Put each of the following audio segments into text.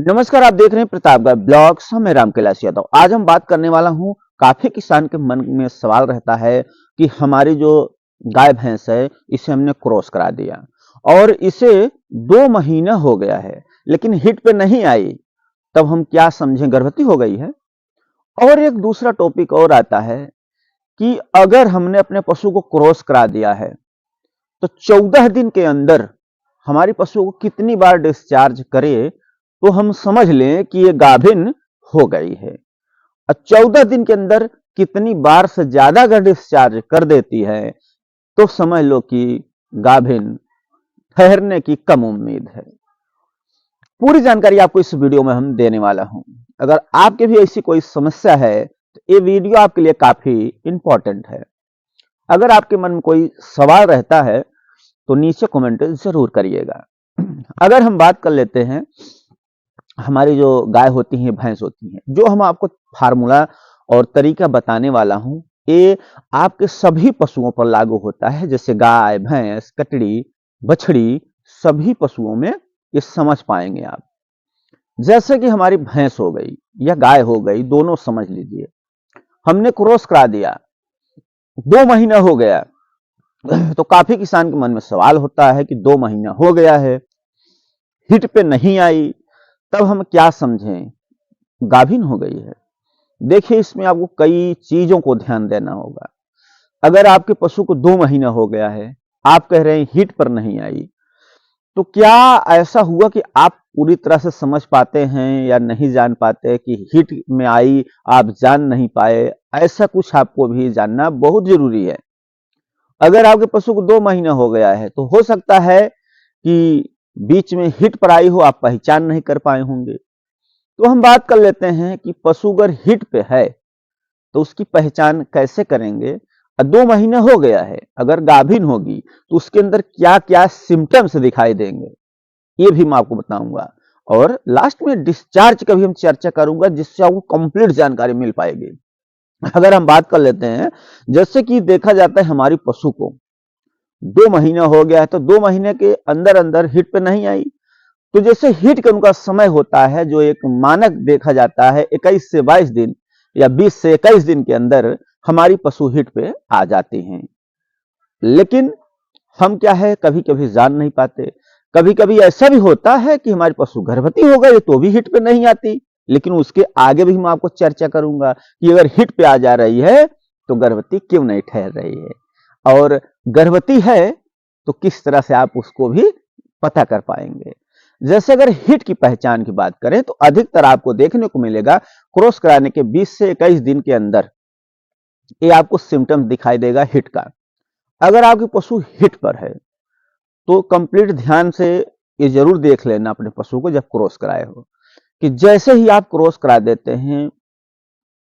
नमस्कार, आप देख रहे हैं प्रतापगढ़ ब्लॉग्स। मैं राम कैलाश यादव। आज हम बात करने वाला हूँ। काफी किसान के मन में सवाल रहता है कि हमारी जो गाय भैंस है इसे हमने क्रॉस करा दिया और इसे 2 महीना हो गया है लेकिन हिट पे नहीं आई। तब हम क्या समझें, गर्भवती हो गई है। और एक दूसरा टॉपिक और आता है कि अगर हमने अपने पशु को क्रॉस करा दिया है तो 14 दिन के अंदर हमारी पशु को कितनी बार डिस्चार्ज करे तो हम समझ लें कि ये गाभिन हो गई है। और 14 दिन के अंदर कितनी बार से ज्यादा अगर डिस्चार्ज कर देती है तो समझ लो कि गाभिन ठहरने की कम उम्मीद है। पूरी जानकारी आपको इस वीडियो में हम देने वाला हूं। अगर आपके भी ऐसी कोई समस्या है तो ये वीडियो आपके लिए काफी इंपॉर्टेंट है। अगर आपके मन में कोई सवाल रहता है तो नीचे कमेंट जरूर करिएगा। अगर हम बात कर लेते हैं, हमारी जो गाय होती हैं, भैंस होती हैं, जो हम आपको फार्मूला और तरीका बताने वाला हूं, ये आपके सभी पशुओं पर लागू होता है। जैसे गाय, भैंस, कटड़ी, बछड़ी, सभी पशुओं में ये समझ पाएंगे आप। जैसे कि हमारी भैंस हो गई या गाय हो गई, दोनों समझ लीजिए, हमने क्रॉस करा दिया, 2 महीना हो गया, तो काफी किसान के मन में सवाल होता है कि 2 महीना हो गया है, हिट पे नहीं आई, तब हम क्या समझें, गाभिन हो गई है। देखिए, इसमें आपको कई चीजों को ध्यान देना होगा। अगर आपके पशु को 2 महीना हो गया है, आप कह रहे हैं हिट पर नहीं आई, तो क्या ऐसा हुआ कि आप पूरी तरह से समझ पाते हैं या नहीं जान पाते कि हिट में आई, आप जान नहीं पाए? ऐसा कुछ आपको भी जानना बहुत जरूरी है। अगर आपके पशु को 2 महीना हो गया है तो हो सकता है कि बीच में हिट पर आई हो, आप पहचान नहीं कर पाए होंगे। तो हम बात कर लेते हैं कि पशु अगर हिट पे है तो उसकी पहचान कैसे करेंगे। 2 महीना हो गया है, अगर गाभिन होगी तो उसके अंदर क्या क्या सिम्टम्स दिखाई देंगे, ये भी मैं आपको बताऊंगा। और लास्ट में डिस्चार्ज का भी हम चर्चा करूंगा, जिससे आपको कंप्लीट जानकारी मिल पाएगी। अगर हम बात कर लेते हैं, जैसे कि देखा जाता है हमारी पशु को 2 महीना हो गया है तो 2 महीने के अंदर अंदर हिट पे नहीं आई, तो जैसे हिट का उनका समय होता है, जो एक मानक देखा जाता है 21 से 22 दिन या 20 से 21 दिन के अंदर हमारी पशु हिट पे आ जाती हैं। लेकिन हम क्या है, कभी कभी जान नहीं पाते। कभी कभी ऐसा भी होता है कि हमारी पशु गर्भवती हो गई तो भी हिट पे नहीं आती। लेकिन उसके आगे भी मैं आपको चर्चा करूंगा कि अगर हिट पे आ जा रही है तो गर्भवती क्यों नहीं ठहर रही है, और गर्भवती है तो किस तरह से आप उसको भी पता कर पाएंगे। जैसे अगर हिट की पहचान की बात करें तो अधिकतर आपको देखने को मिलेगा क्रॉस कराने के 20 से 21 दिन के अंदर ये आपको सिम्टम्स दिखाई देगा हिट का। अगर आपके पशु हिट पर है तो कंप्लीट ध्यान से ये जरूर देख लेना अपने पशु को जब क्रॉस कराए हो, कि जैसे ही आप क्रॉस करा देते हैं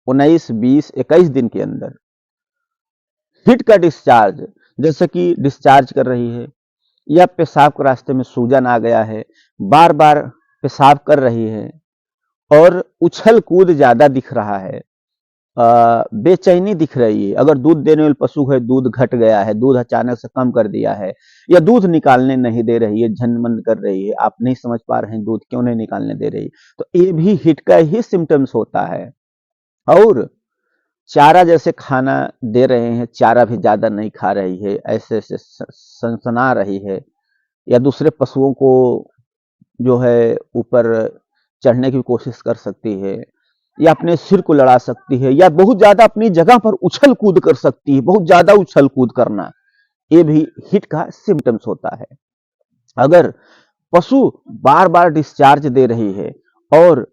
19, 20, 21 दिन के अंदर हिट का डिस्चार्ज, जैसे कि डिस्चार्ज कर रही है या पेशाब के रास्ते में सूजन आ गया है, बार बार पेशाब कर रही है और उछल कूद ज्यादा दिख रहा है, बेचैनी दिख रही है। अगर दूध देने वाले पशु है, दूध घट गया है, दूध अचानक से कम कर दिया है, या दूध निकालने नहीं दे रही है, झनमन कर रही है, आप नहीं समझ पा रहे हैं दूध क्यों नहीं निकालने दे रही, तो ये भी हिट का ही सिम्टम्स होता है। और चारा जैसे खाना दे रहे हैं, चारा भी ज्यादा नहीं खा रही है, ऐसे ऐसे सनसना रही है, या दूसरे पशुओं को जो है ऊपर चढ़ने की कोशिश कर सकती है, या अपने सिर को लड़ा सकती है, या बहुत ज्यादा अपनी जगह पर उछल कूद कर सकती है। बहुत ज्यादा उछल कूद करना, ये भी हिट का सिम्टम्स होता है। अगर पशु बार बार डिस्चार्ज दे रही है और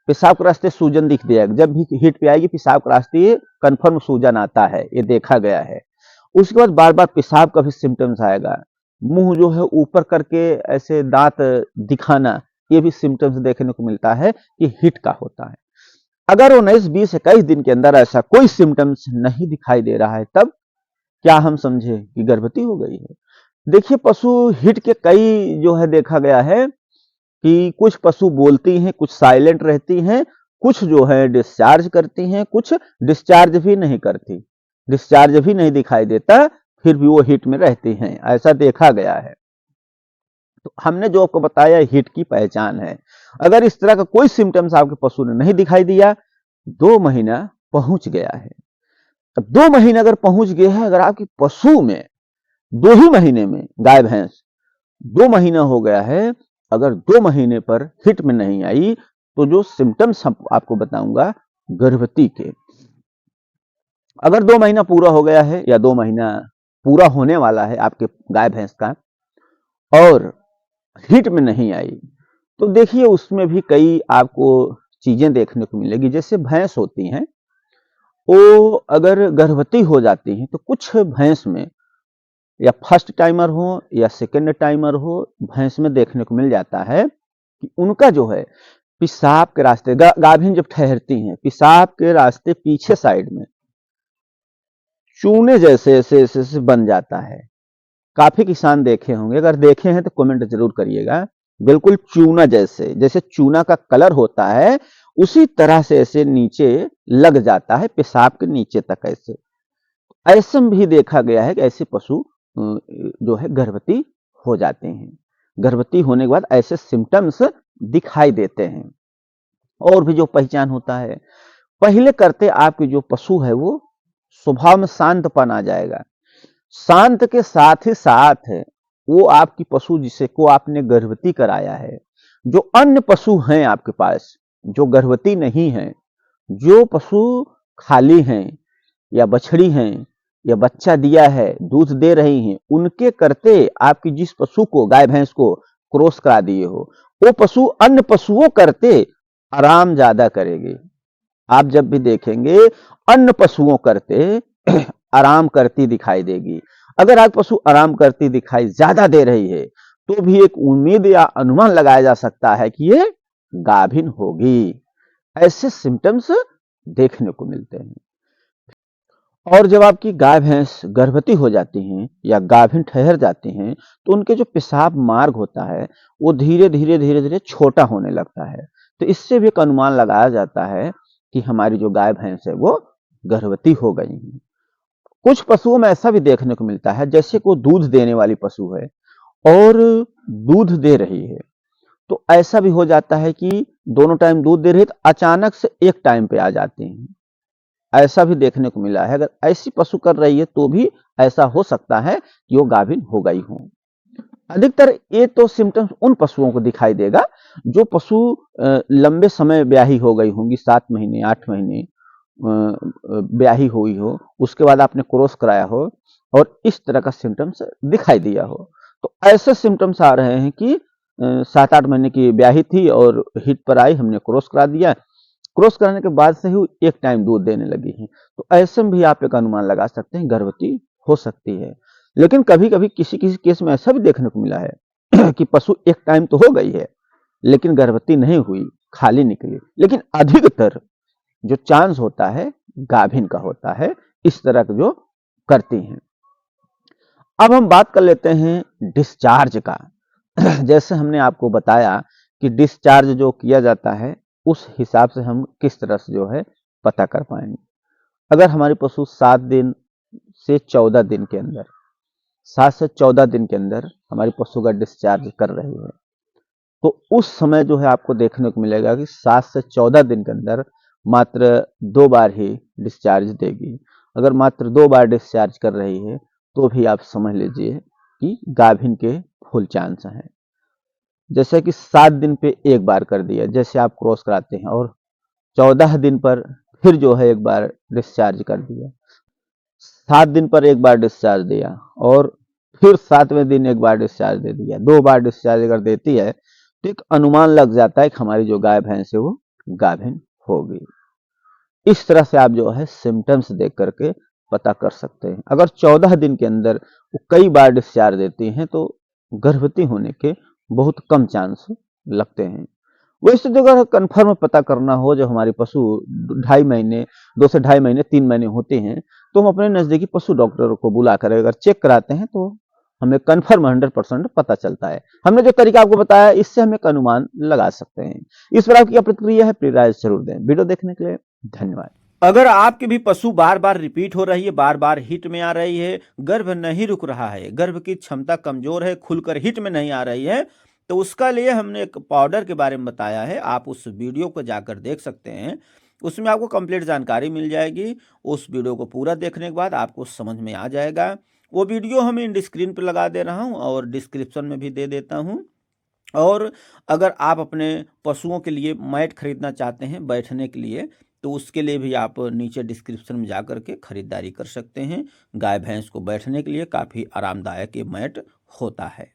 पेशाब के रास्ते सूजन दिख दिया, जब भी हिट पे आएगी पेशाब के रास्ते कंफर्म सूजन आता है, ये देखा गया है। उसके बाद बार बार पेशाब का भी सिम्टम्स आएगा, मुंह जो है ऊपर करके ऐसे दांत दिखाना, ये भी सिम्टम्स देखने को मिलता है कि हिट का होता है। अगर 19, 20, 21 दिन के अंदर ऐसा कोई सिम्टम्स नहीं दिखाई दे रहा है, तब क्या हम समझे कि गर्भवती हो गई है। देखिए, पशु हिट के कई जो है देखा गया है कि कुछ पशु बोलती हैं, कुछ साइलेंट रहती हैं, कुछ जो है डिस्चार्ज करती हैं, कुछ डिस्चार्ज भी नहीं करती, डिस्चार्ज भी नहीं दिखाई देता, फिर भी वो हिट में रहती हैं, ऐसा देखा गया है। तो हमने जो आपको बताया हीट की पहचान है। अगर इस तरह का कोई सिम्टम्स आपके पशु ने नहीं दिखाई दिया, 2 महीना पहुंच गया है। अब 2 महीने अगर पहुंच गए हैं, अगर आपके पशु में 2 ही महीने में, गाय भैंस 2 महीना हो गया है, अगर 2 महीने पर हिट में नहीं आई, तो जो सिम्टम्स आपको बताऊंगा गर्भवती के। अगर 2 महीना पूरा हो गया है या 2 महीना पूरा होने वाला है आपके गाय भैंस का और हिट में नहीं आई, तो देखिए उसमें भी कई आपको चीजें देखने को मिलेगी। जैसे भैंस होती हैं, वो अगर गर्भवती हो जाती हैं तो कुछ भैंस में, या फर्स्ट टाइमर हो या सेकेंड टाइमर हो, भैंस में देखने को मिल जाता है कि उनका जो है पेशाब के रास्ते, गाभिन जब ठहरती हैं, पेशाब के रास्ते पीछे साइड में चूने जैसे ऐसे बन जाता है। काफी किसान देखे होंगे, अगर देखे हैं तो कमेंट जरूर करिएगा। बिल्कुल चूना जैसे, जैसे चूना का कलर होता है उसी तरह से ऐसे नीचे लग जाता है, पेशाब के नीचे तक। ऐसे ऐसा भी देखा गया है कि ऐसे पशु जो है गर्भवती हो जाते हैं। गर्भवती होने के बाद ऐसे सिम्टम्स दिखाई देते हैं। और भी जो पहचान होता है, पहले करते आपके जो पशु है वो स्वभाव में शांतपन आ जाएगा। शांत के साथ ही साथ वो आपकी पशु जिसे को आपने गर्भवती कराया है, जो अन्य पशु हैं आपके पास जो गर्भवती नहीं हैं, जो पशु खाली हैं या बछड़ी हैं या बच्चा दिया है, दूध दे रही हैं, उनके करते आपकी जिस पशु को, गाय भैंस को क्रॉस करा दिए हो, वो पशु अन्य पशुओं करते आराम ज्यादा करेगी। आप जब भी देखेंगे अन्य पशुओं करते आराम करती दिखाई देगी। अगर आप पशु आराम करती दिखाई ज्यादा दे रही है, तो भी एक उम्मीद या अनुमान लगाया जा सकता है कि ये गाभिन होगी। ऐसे सिम्टम्स देखने को मिलते हैं। और जब आपकी गाय भैंस गर्भवती हो जाती हैं या गाभिन ठहर जाती हैं, तो उनके जो पेशाब मार्ग होता है वो धीरे धीरे छोटा होने लगता है। तो इससे भी एक अनुमान लगाया जाता है कि हमारी जो गाय भैंस है वो गर्भवती हो गई हैं। कुछ पशुओं में ऐसा भी देखने को मिलता है, जैसे को दूध देने वाली पशु है और दूध दे रही है, तो ऐसा भी हो जाता है कि दोनों टाइम दूध दे रही है, तो अचानक से एक टाइम पे आ जाती हैं। ऐसा भी देखने को मिला है। अगर ऐसी पशु कर रही है तो भी ऐसा हो सकता है कि वो गाभिन हो गई हो। अधिकतर ये तो सिम्टम्स उन पशुओं को दिखाई देगा जो पशु लंबे समय ब्याही हो गई होंगी, 7 महीने 8 महीने ब्याही हुई हो, उसके बाद आपने क्रॉस कराया हो और इस तरह का सिम्टम्स दिखाई दिया हो। तो ऐसे सिम्टम्स आ रहे हैं कि 7-8 महीने की ब्याही थी और हिट पर आई, हमने क्रॉस करा दिया, क्रॉस कराने के बाद से ही एक टाइम दूध देने लगी है। तो ऐसे में भी आप एक अनुमान लगा सकते हैं गर्भवती हो सकती है। लेकिन कभी कभी किसी किसी केस में ऐसा भी देखने को मिला है कि पशु एक टाइम तो हो गई है लेकिन गर्भवती नहीं हुई, खाली निकली। लेकिन अधिकतर जो चांस होता है गाभिन का होता है, इस तरह के जो करती हैं। अब हम बात कर लेते हैं डिस्चार्ज का। जैसे हमने आपको बताया कि डिस्चार्ज जो किया जाता है, उस हिसाब से हम किस तरह से जो है पता कर पाएंगे। अगर हमारी पशु 7 दिन से 14 दिन के अंदर, 7 से 14 दिन के अंदर हमारी पशु का डिस्चार्ज कर रही है, तो उस समय जो है आपको देखने को मिलेगा कि 7 से 14 दिन के अंदर मात्र 2 बार ही डिस्चार्ज देगी। अगर मात्र 2 बार डिस्चार्ज कर रही है तो भी आप समझ लीजिए कि गाभिन के फुल चांस हैं। जैसे कि 7 दिन पे एक बार कर दिया, जैसे आप क्रॉस कराते हैं, और 14 दिन पर फिर जो है एक बार डिस्चार्ज कर दिया, 7 दिन पर एक बार डिस्चार्ज दिया और फिर 7वें दिन एक बार डिस्चार्ज दे दिया, 2 बार डिस्चार्ज अगर देती है तो एक अनुमान लग जाता है कि हमारी जो गाय भैंस है वो गाभिन होगी। इस तरह से आप जो है सिम्टम्स देख करके पता कर सकते हैं। अगर 14 दिन के अंदर वो कई बार डिस्चार्ज देती हैं तो गर्भवती होने के बहुत कम चांस लगते हैं। वैसे तो अगर कंफर्म पता करना हो, जब हमारे पशु 2.5 महीने, 2 से 2.5 महीने 3 महीने होते हैं, तो हम अपने नजदीकी पशु डॉक्टर को बुला कर अगर चेक कराते हैं तो हमें कंफर्म 100% पता चलता है। हमने जो तरीका आपको बताया इससे हम एक अनुमान लगा सकते हैं। इस पर आपकी क्या प्रतिक्रिया है, प्लीज राय जरूर दें। वीडियो देखने के लिए धन्यवाद। अगर आपके भी पशु बार बार रिपीट हो रही है, बार बार हिट में आ रही है, गर्भ नहीं रुक रहा है, गर्भ की क्षमता कमजोर है, खुलकर हिट में नहीं आ रही है, तो उसका लिए हमने एक पाउडर के बारे में बताया है। आप उस वीडियो को जाकर देख सकते हैं, उसमें आपको कंप्लीट जानकारी मिल जाएगी। उस वीडियो को पूरा देखने के बाद आपको समझ में आ जाएगा। वो वीडियो हम इन स्क्रीन पर लगा दे रहा हूँ और डिस्क्रिप्शन में भी दे देता हूँ। और अगर आप अपने पशुओं के लिए मैट खरीदना चाहते हैं बैठने के लिए, तो उसके लिए भी आप नीचे डिस्क्रिप्शन में जाकर के खरीदारी कर सकते हैं। गाय भैंस को बैठने के लिए काफ़ी आरामदायक ये मैट होता है।